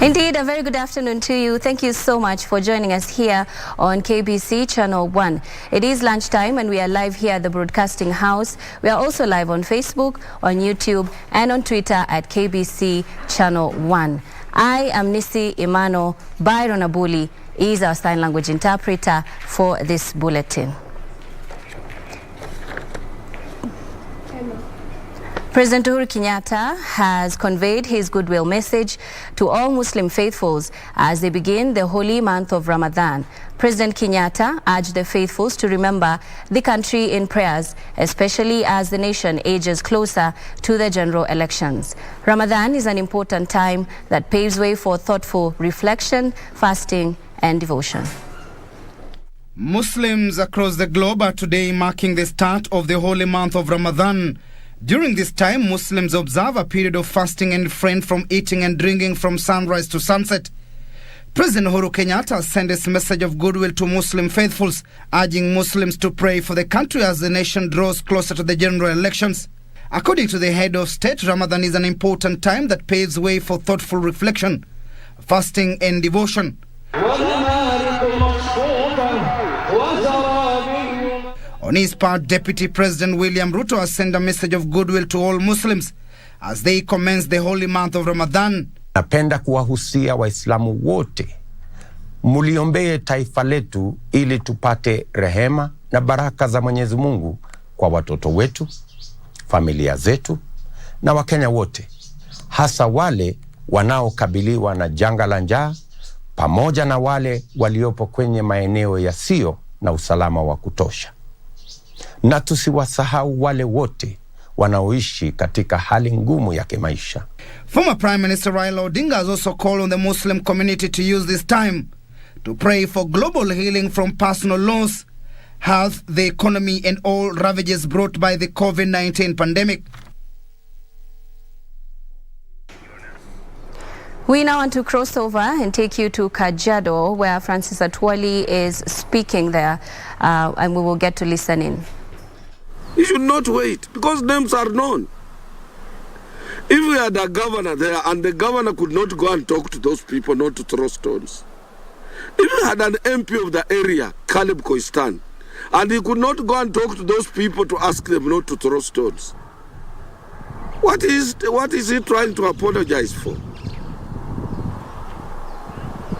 Indeed, a very good afternoon to you. Thank you so much for joining us here on KBC Channel 1. It is lunchtime and we are live here at the Broadcasting House. We are also live on Facebook, on YouTube and on Twitter at KBC Channel 1. I am Nissie. Imano. Byron Abuli is our sign language interpreter for this bulletin. President Uhuru Kenyatta has conveyed his goodwill message to all Muslim faithfuls as they begin the holy month of Ramadan. President Kenyatta urged the faithfuls to remember the country in prayers, especially as the nation ages closer to the general elections. Ramadan is an important time that paves way for thoughtful reflection, fasting, and devotion. Muslims across the globe are today marking the start of the holy month of Ramadan. During this time, Muslims observe a period of fasting and refrain from eating and drinking from sunrise to sunset. President Uhuru Kenyatta sent his message of goodwill to Muslim faithfuls, urging Muslims to pray for the country as the nation draws closer to the general elections. According to the head of state, Ramadan is an important time that paves way for thoughtful reflection, fasting and devotion. On his part, Deputy President William Ruto has sent a message of goodwill to all Muslims as they commence the holy month of Ramadan. Napenda kuwahusia Waislamu wote muliombee taifa letu ili tupate rehema na baraka za Mwenyezi Mungu kwa watoto wetu, familia zetu na Wakenya wote, hasa wale wanaokabiliwa na janga la njaa pamoja na wale waliopo kwenye maeneo yasiyo na usalama wa kutosha. Na tusiwasahau wale wote wanaoishi katika hali ngumu ya kimaisha. Former Prime Minister Raila Odinga has also called on the Muslim community to use this time to pray for global healing from personal loss, health, the economy and all ravages brought by the COVID-19 pandemic. We now want to cross over and take you to Kajiado, where Francis Atwoli is speaking there, and we will get to listen in. You should not wait, because names are known. If we had a governor there and the governor could not go and talk to those people, not to throw stones. If we had an MP of the area, Caleb Koistan, and he could not go and talk to those people to ask them not to throw stones, what is he trying to apologize for?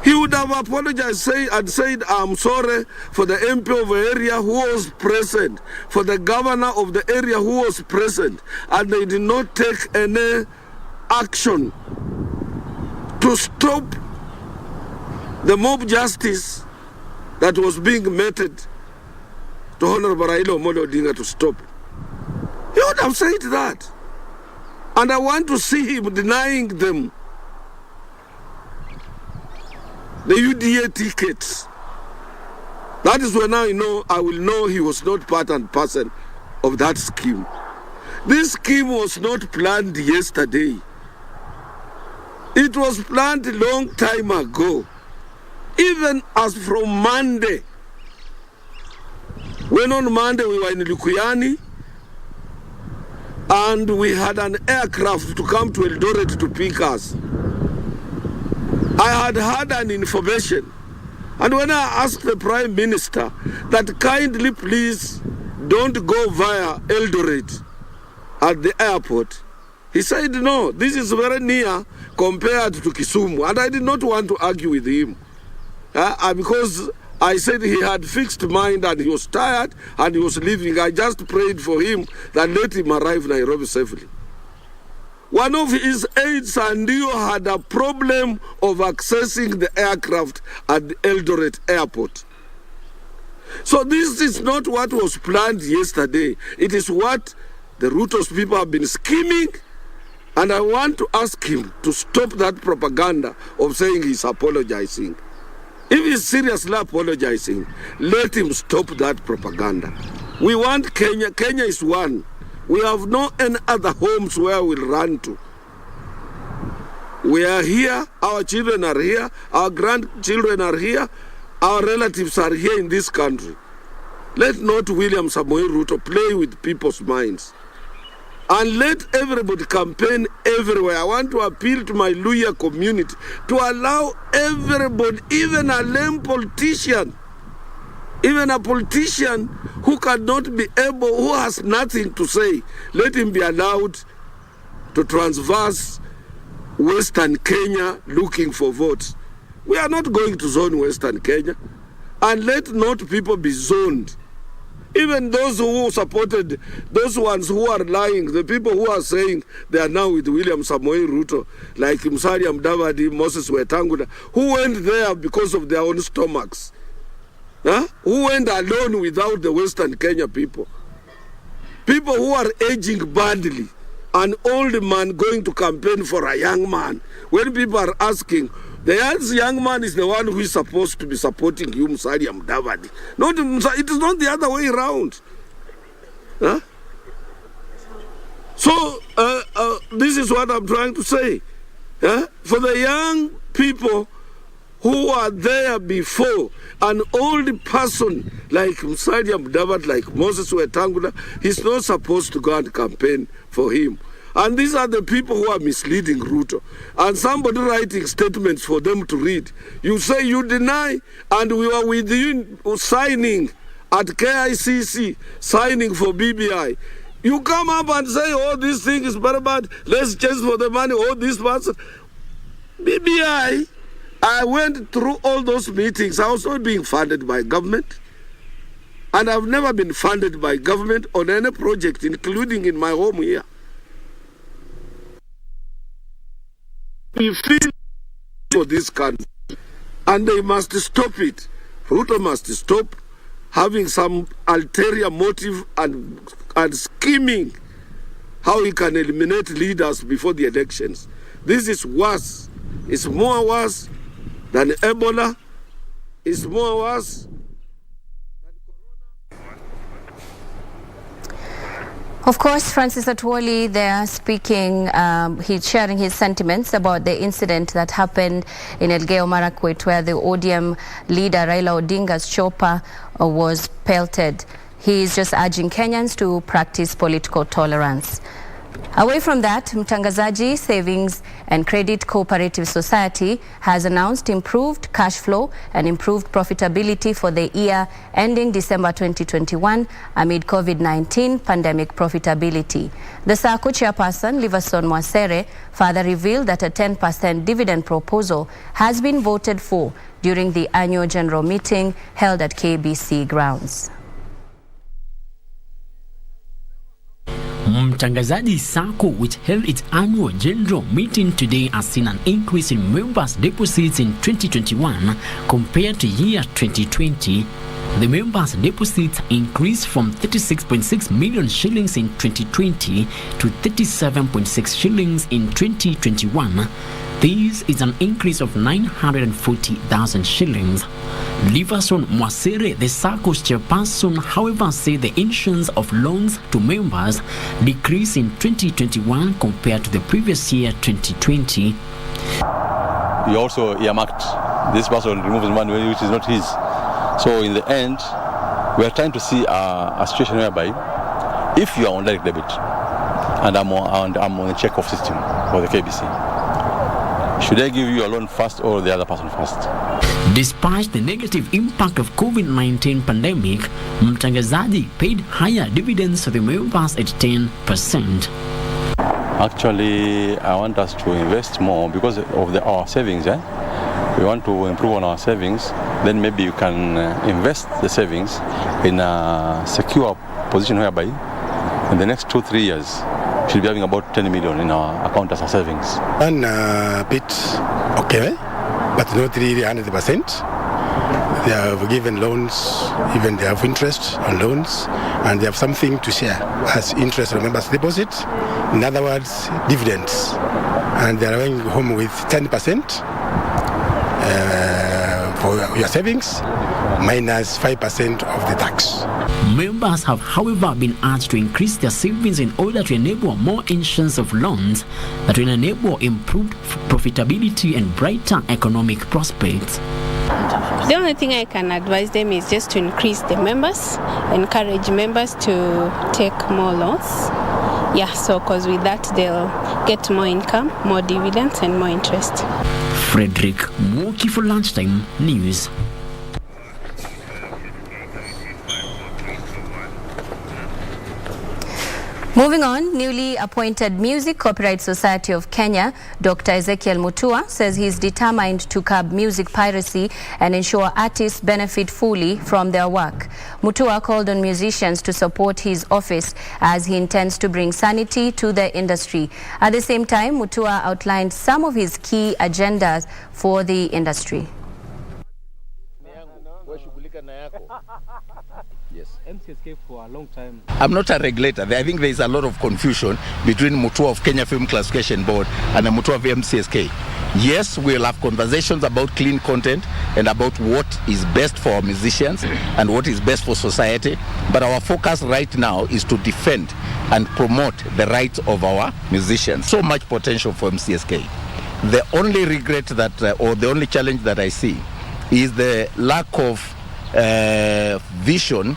He would have apologized and said, I'm sorry for the MP of the area who was present, for the governor of the area who was present, and they did not take any action to stop the mob justice that was being meted to Honorable Raila Amolo Odinga to stop. He would have said that. And I want to see him denying them the UDA tickets. That is when I will know he was not part and parcel of that scheme. This scheme was not planned yesterday. It was planned a long time ago. Even as from Monday. When on Monday we were in Lukuyani and we had an aircraft to come to Eldoret to pick us. I had had an information, and when I asked the Prime Minister that kindly please don't go via Eldoret at the airport, he said no, this is very near compared to Kisumu, and I did not want to argue with him because I said he had fixed mind and he was tired and he was leaving. I just prayed for him that let him arrive Nairobi safely. One of his aides, Sandio, had a problem of accessing the aircraft at the Eldoret airport. So this is not what was planned yesterday. It is what the Ruto's people have been scheming, and I want to ask him to stop that propaganda of saying he's apologizing. If he's seriously apologizing, let him stop that propaganda. We want Kenya. Kenya is one. We have no any other homes where we'll run to. We are here, our children are here, our grandchildren are here, our relatives are here in this country. Let not William Samoei Ruto play with people's minds. and let everybody campaign everywhere. I want to appeal to my Luhya community to allow everybody, even a lame politician, even a politician who cannot be able, who has nothing to say, let him be allowed to transverse Western Kenya looking for votes. We are not going to zone Western Kenya, and let not people be zoned. Even those who supported, those ones who are lying, the people who are saying they are now with William Samoei Ruto, like Musalia Mudavadi, Moses Wetangula, who went there because of their own stomachs. Who went alone without the Western Kenya people? People who are aging badly, an old man going to campaign for a young man. When people are asking, the young man is the one who is supposed to be supporting you, Musalia Mudavadi. It is not the other way around. So, this is what I'm trying to say. For the young people who are there before, an old person like Musalia Mudavadi, like Moses Wetangula, he's not supposed to go and campaign for him. And these are the people who are misleading Ruto. And somebody writing statements for them to read. You say you deny, and we were with you signing at KICC, signing for BBI. You come up and say, oh, this thing is very bad, let's change for the money, oh, this person. BBI, I went through all those meetings. I was not being funded by government. And I've never been funded by government on any project, including in my home here. We feel for this country, and they must stop it. Ruto must stop having some ulterior motive and scheming how he can eliminate leaders before the elections. This is worse. It's more worse than Ebola. It's more worse. Of course, Francis Atwoli there speaking, he's sharing his sentiments about the incident that happened in Elgeyo Marakwet, where the ODM leader Raila Odinga's chopper was pelted. He is just urging Kenyans to practice political tolerance. Away from that, Mtangazaji Savings and Credit Cooperative Society has announced improved cash flow and improved profitability for the year ending December 2021 amid COVID-19 pandemic profitability. The SACCO chairperson, Liverson Mwasere, further revealed that a 10% dividend proposal has been voted for during the annual general meeting held at KBC grounds. Mtangazaji SACCO, which held its annual general meeting today, has seen an increase in members' deposits in 2021 compared to year 2020. The members' deposits increased from 36.6 million shillings in 2020 to 37.6 shillings in 2021. This is an increase of 940,000 shillings. Liverson Mwasere, the SACCO's chairperson, however, said the issuance of loans to members decreased in 2021 compared to the previous year, 2020. He also earmarked this person removes money which is not his. So in the end, we are trying to see a situation whereby if you are on direct debit and I'm on the check-off system for the KBC, should I give you a loan first or the other person first? Despite the negative impact of COVID-19 pandemic, Mtangazaji paid higher dividends to the members at 10%. Actually, I want us to invest more because of our savings. We want to improve on our savings. Then maybe you can invest the savings in a secure position whereby in the next 2-3 years, we should be having about 10 million in our account as a savings. And a bit okay, but not really 100%. They have given loans, even they have interest on loans, and they have something to share as interest on members' deposit. In other words, dividends. And they are going home with 10% for your savings, minus 5% of the tax. Members have, however, been urged to increase their savings in order to enable more issuance of loans that will enable improved profitability and brighter economic prospects. The only thing I can advise them is just to increase the members, encourage members to take more loans, Yeah, so because with that they'll get more income, more dividends and more interest. Frederick Mwoki for Lunchtime News. Moving on, newly appointed Music Copyright Society of Kenya, Dr. Ezekiel Mutua, says he's determined to curb music piracy and ensure artists benefit fully from their work. Mutua called on musicians to support his office as he intends to bring sanity to the industry. At the same time, Mutua outlined some of his key agendas for the industry. Yes. MCSK for a long time. I'm not a regulator. I think there is a lot of confusion between Mutua of Kenya Film Classification Board and the Mutua of MCSK. Yes, we'll have conversations about clean content and about what is best for our musicians and what is best for society. But our focus right now is to defend and promote the rights of our musicians. So much potential for MCSK. The only regret that, or the only challenge that I see is the lack of vision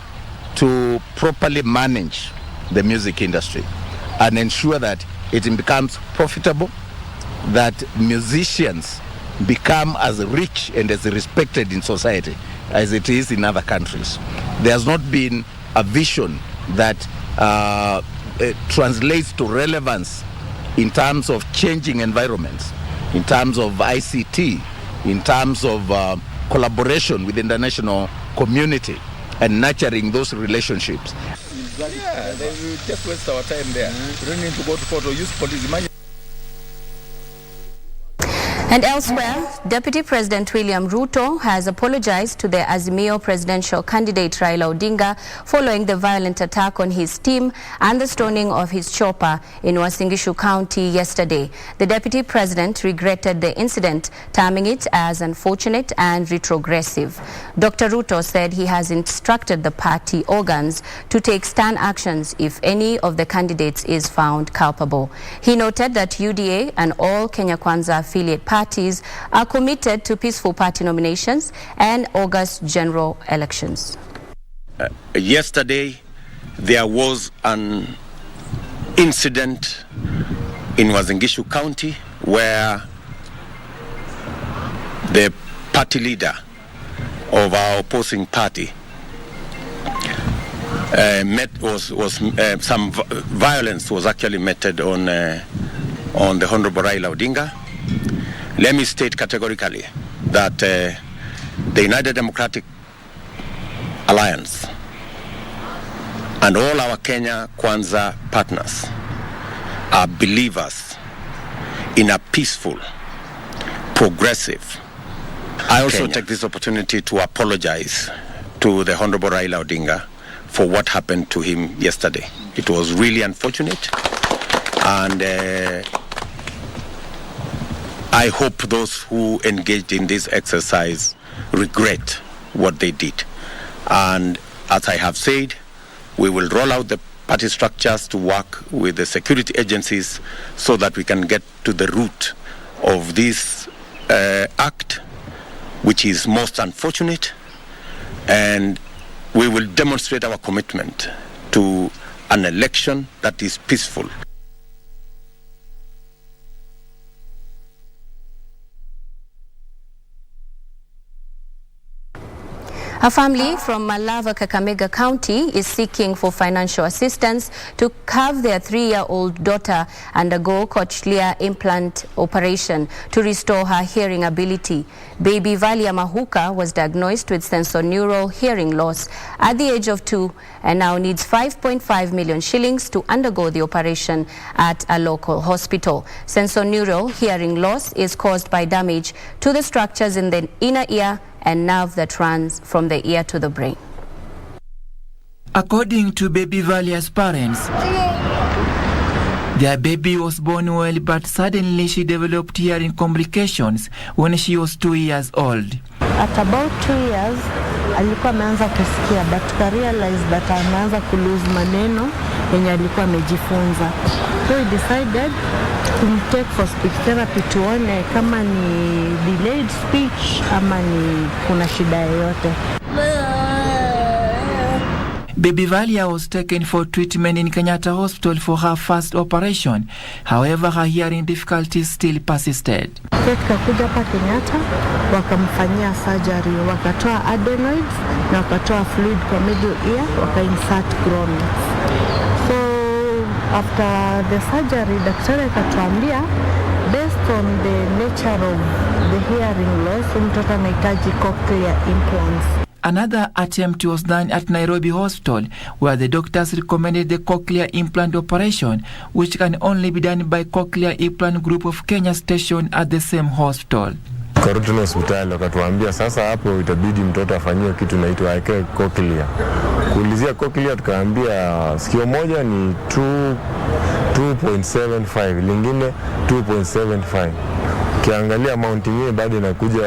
to properly manage the music industry and ensure that it becomes profitable, that musicians become as rich and as respected in society as it is in other countries. There has not been a vision that translates to relevance in terms of changing environments, in terms of ICT, in terms of collaboration with the international community and nurturing those relationships. Yeah, they will just waste our time there. We don't need to go to court or use police. Imagine. And elsewhere, Deputy President William Ruto has apologized to the Azimio presidential candidate Raila Odinga following the violent attack on his team and the stoning of his chopper in Uasin Gishu County yesterday. The Deputy President regretted the incident, terming it as unfortunate and retrogressive. Dr. Ruto said he has instructed the party organs to take stern actions if any of the candidates is found culpable. He noted that UDA and all Kenya Kwanza affiliate parties are committed to peaceful party nominations and August general elections. Yesterday, there was an incident in Uasin Gishu County where the party leader of our opposing party some violence was actually meted on the Honorable Raila Odinga. Let me state categorically that the United Democratic Alliance and all our Kenya Kwanza partners are believers in a peaceful, progressive. I also take this opportunity to apologize to the Honorable Raila Odinga for what happened to him yesterday. It was really unfortunate, and I hope those who engaged in this exercise regret what they did. And as I have said, we will roll out the party structures to work with the security agencies so that we can get to the root of this act, which is most unfortunate, and we will demonstrate our commitment to an election that is peaceful. A family from Malava, Kakamega County is seeking for financial assistance to have their 3-year-old daughter undergo cochlear implant operation to restore her hearing ability. Baby Valia Mahuka was diagnosed with sensorineural hearing loss at the age of 2 and now needs 5.5 million shillings to undergo the operation at a local hospital. Sensorineural hearing loss is caused by damage to the structures in the inner ear and nerve that runs from the ear to the brain. According to baby Valia's parents, their baby was born well, but suddenly she developed hearing complications when she was 2 years old. At about 2 years, alikuwa ameanza kusikia, but I realized that ameanza kulose maneno yenye alikuwa amejifunza. So we decided to take for speech therapy tuone kama ni delayed speech ama ni kuna shida yoyote. Baby Valia was taken for treatment in Kenyatta Hospital for her first operation. However, her hearing difficulties still persisted. Tukakuja hapa Kenyatta, wakamfanyia surgery, wakatoa adenoids na wakatoa fluid kwa middle ear, waka-insert grommets. So after the surgery, daktari akatuambia based on the nature of the hearing loss, mtoto anahitaji cochlear implants. Another attempt was done at Nairobi Hospital, where the doctors recommended the cochlear implant operation, which can only be done by Cochlear Implant Group of Kenya station at the same hospital. Ruto hospitali wakatuambia sasa hapo itabidi mtoto afanyiwe kitu inaitwa cochlear. Kuulizia cochlear tukaambia sikio moja ni 2.75, lingine 2.75. Kiangalia amount yenyewe bado inakuja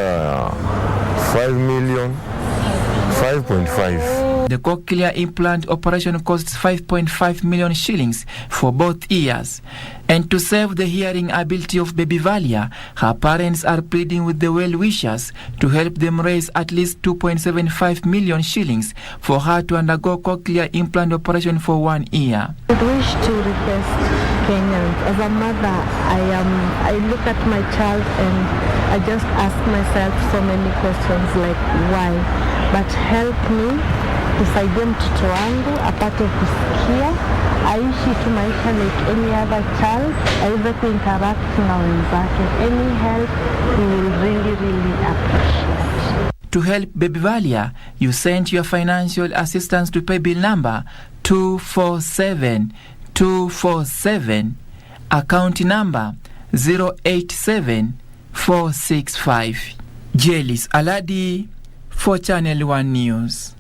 5,500,000. The cochlear implant operation costs 5.5 million shillings for both ears. And to save the hearing ability of baby Valia, her parents are pleading with the well-wishers to help them raise at least 2.75 million shillings for her to undergo cochlear implant operation for one ear. I wish to request Kenyans. As a mother, I look at my child and I just ask myself so many questions like why. But help me tusaidie mtoto wangu apate kusikia, aishi tu maisha like any other child, aweze kuinteract na wenzake. Any help we will really appreciate. To help baby Valia, you sent your financial assistance to pay bill number 247247, account number 087465. Jelis Aladi for Channel 1 News.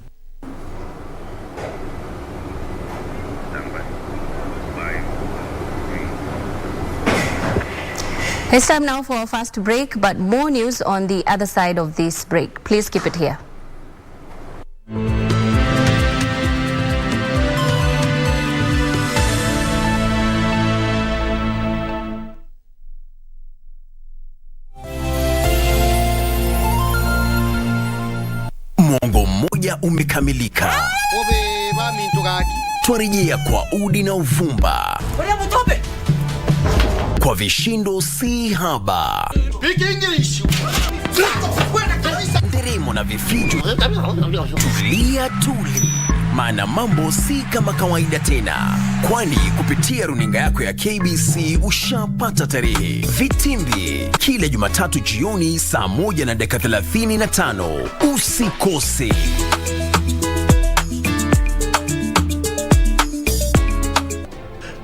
It's time now for our first break, but more news on the other side of this break. Please keep it here. Mwongo mmoja umekamilika. Twarejea kwa udi na uvumba, kwa vishindo si haba, nderemo na vifijo. Tulia tuli, maana mambo si kama kawaida tena, kwani kupitia runinga yako ya KBC ushapata tarehe. Vitimbi kila Jumatatu jioni saa 1:35. Usikose.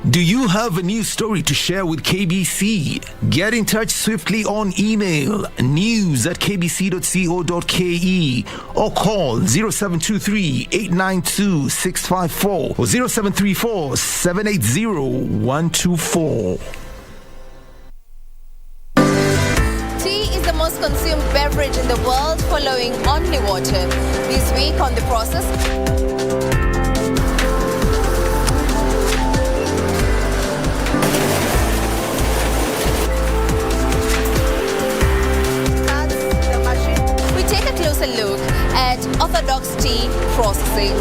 Do you have a news story to share with KBC? Get in touch swiftly on email news@kbc.co.ke or call 0723-892-654 or 0734-780-124. Tea is the most consumed beverage in the world, following only water. This week on The Process, a look at orthodox tea processing.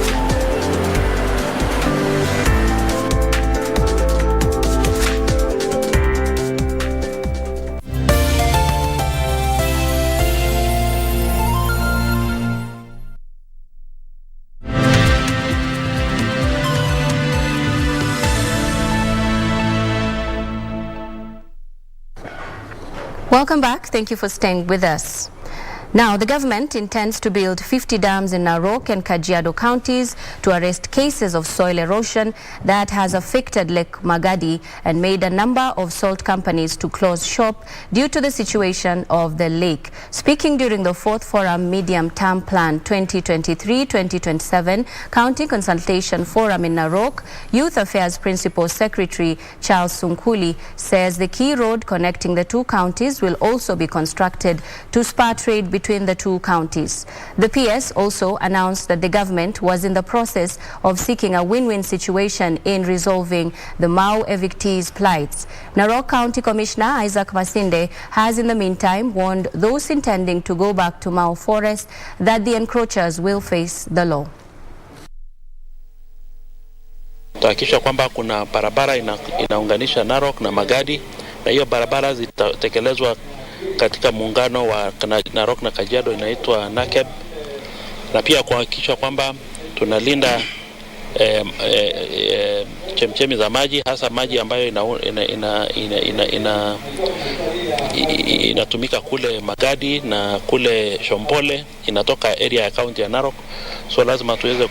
Welcome back. Thank you for staying with us. Now, the government intends to build 50 dams in Narok and Kajiado counties to arrest cases of soil erosion that has affected Lake Magadi and made a number of salt companies to close shop due to the situation of the lake. Speaking during the 4th Forum Medium Term Plan 2023-2027 County Consultation Forum in Narok, Youth Affairs Principal Secretary Charles Sunkuli says the key road connecting the two counties will also be constructed to spur trade between the two counties. The PS also announced that the government was in the process of seeking a win-win situation in resolving the Mau evictees' plights. Narok County Commissioner Isaac Masinde has in the meantime warned those intending to go back to Mau Forest that the encroachers will face the law. Tuhakikisha kwamba kuna barabara inaunganisha Narok na Magadi, na hiyo barabara zitatekelezwa katika muungano wa Narok na Kajiado inaitwa NAKEB, na pia kuhakikisha kwamba tunalinda chemchemi za maji, hasa maji ambayo inatumika kule Magadi na kule Shompole, inatoka area ya county ya Narok. So lazima tuweze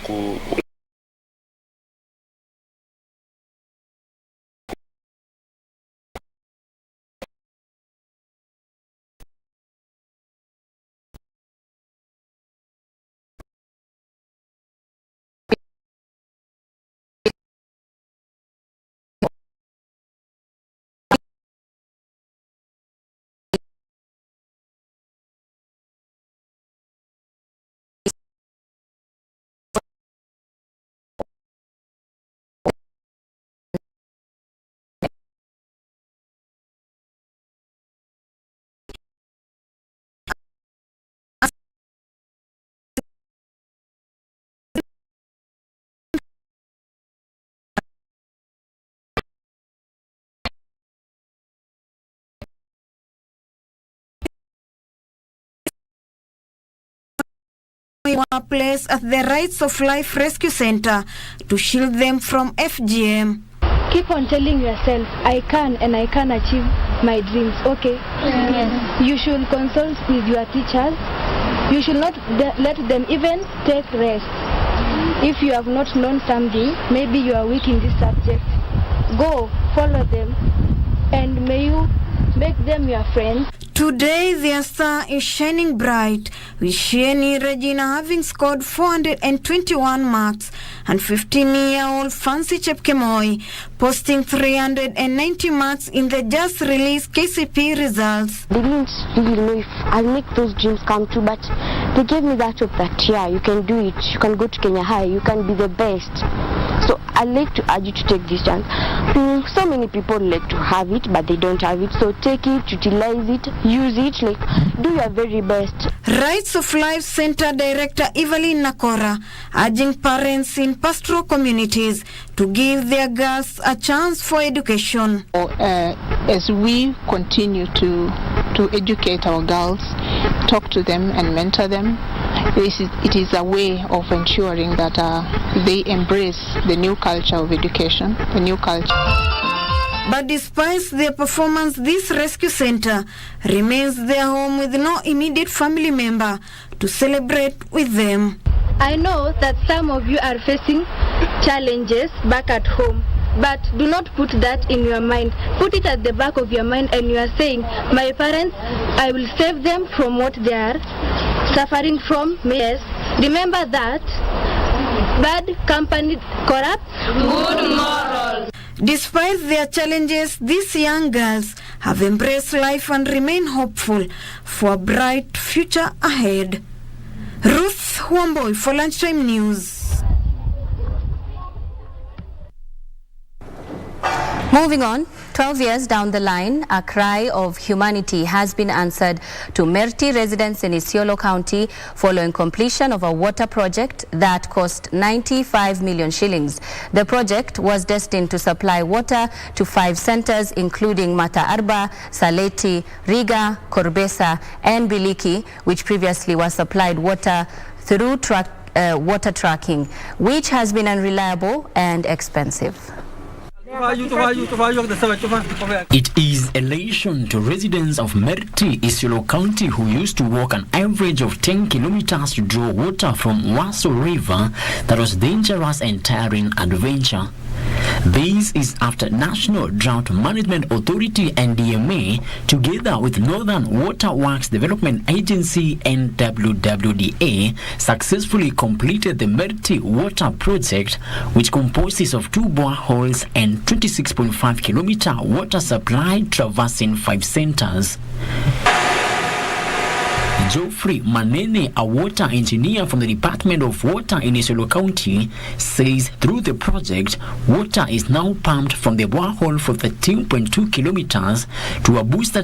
were placed at the Rights of Life Rescue Center to shield them from FGM. Keep on telling yourself, I can and I can achieve my dreams, okay? Yes. You should consult with your teachers. You should not let them even take rest. If you have not known something, maybe you are weak in this subject, go, follow them, and may you make them your friends. Today, their star is shining bright, with Sheni Regina having scored 421 marks and 15-year-old Fancy Chepkemoi posting 390 marks in the just released KCP results. They didn't really know if I'll make those dreams come true, but they gave me that hope that, yeah, you can do it, you can go to Kenya High, you can be the best. So I'd like to urge you to take this chance. So many people like to have it, but they don't have it. So take it, utilize it, use it, like do your very best. Rights of Life Center Director Evelyn Nakora urging parents in pastoral communities to give their girls a chance for education. As we continue to educate our girls, talk to them and mentor them, it is a way of ensuring that they embrace the new culture of education, the new culture. But despite their performance, this rescue center remains their home with no immediate family member to celebrate with them. I know that some of you are facing challenges back at home, but do not put that in your mind. Put it at the back of your mind and you are saying, my parents, I will save them from what they are suffering from. Yes, remember that bad company corrupts good morals. Despite their challenges, these young girls have embraced life and remain hopeful for a bright future ahead. Ruth Wamboy for Lunchtime News. Moving on, 12 years down the line, a cry of humanity has been answered to Merti residents in Isiolo County following completion of a water project that cost 95 million shillings. The project was destined to supply water to 5 centers including Mata Arba, Saleti, Riga, Korbesa and Biliki, which previously was supplied water through water trucking, which has been unreliable and expensive. It is elation to residents of Merti, Isiolo County, who used to walk an average of 10 kilometers to draw water from Waso River that was dangerous and tiring adventure. This is after National Drought Management Authority and DMA, together with Northern Water Works Development Agency and WWDA, successfully completed the Merti Water Project, which composes of 2 boreholes and 26.5 kilometer water supply traversing 5 centers. Geoffrey Manene, a water engineer from the Department of Water in Isiolo County, says through the project, water is now pumped from the borehole for 13.2 kilometers to a booster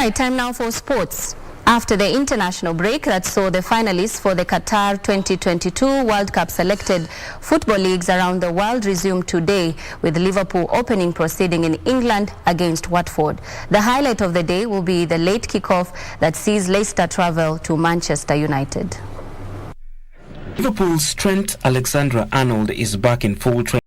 right, time now for sports. After the international break that saw the finalists for the Qatar 2022 World Cup selected, football leagues around the world resumed today, with Liverpool opening proceeding in England against Watford. The highlight of the day will be the late kickoff that sees Leicester travel to Manchester United. Liverpool's Trent Alexander-Arnold is back in full training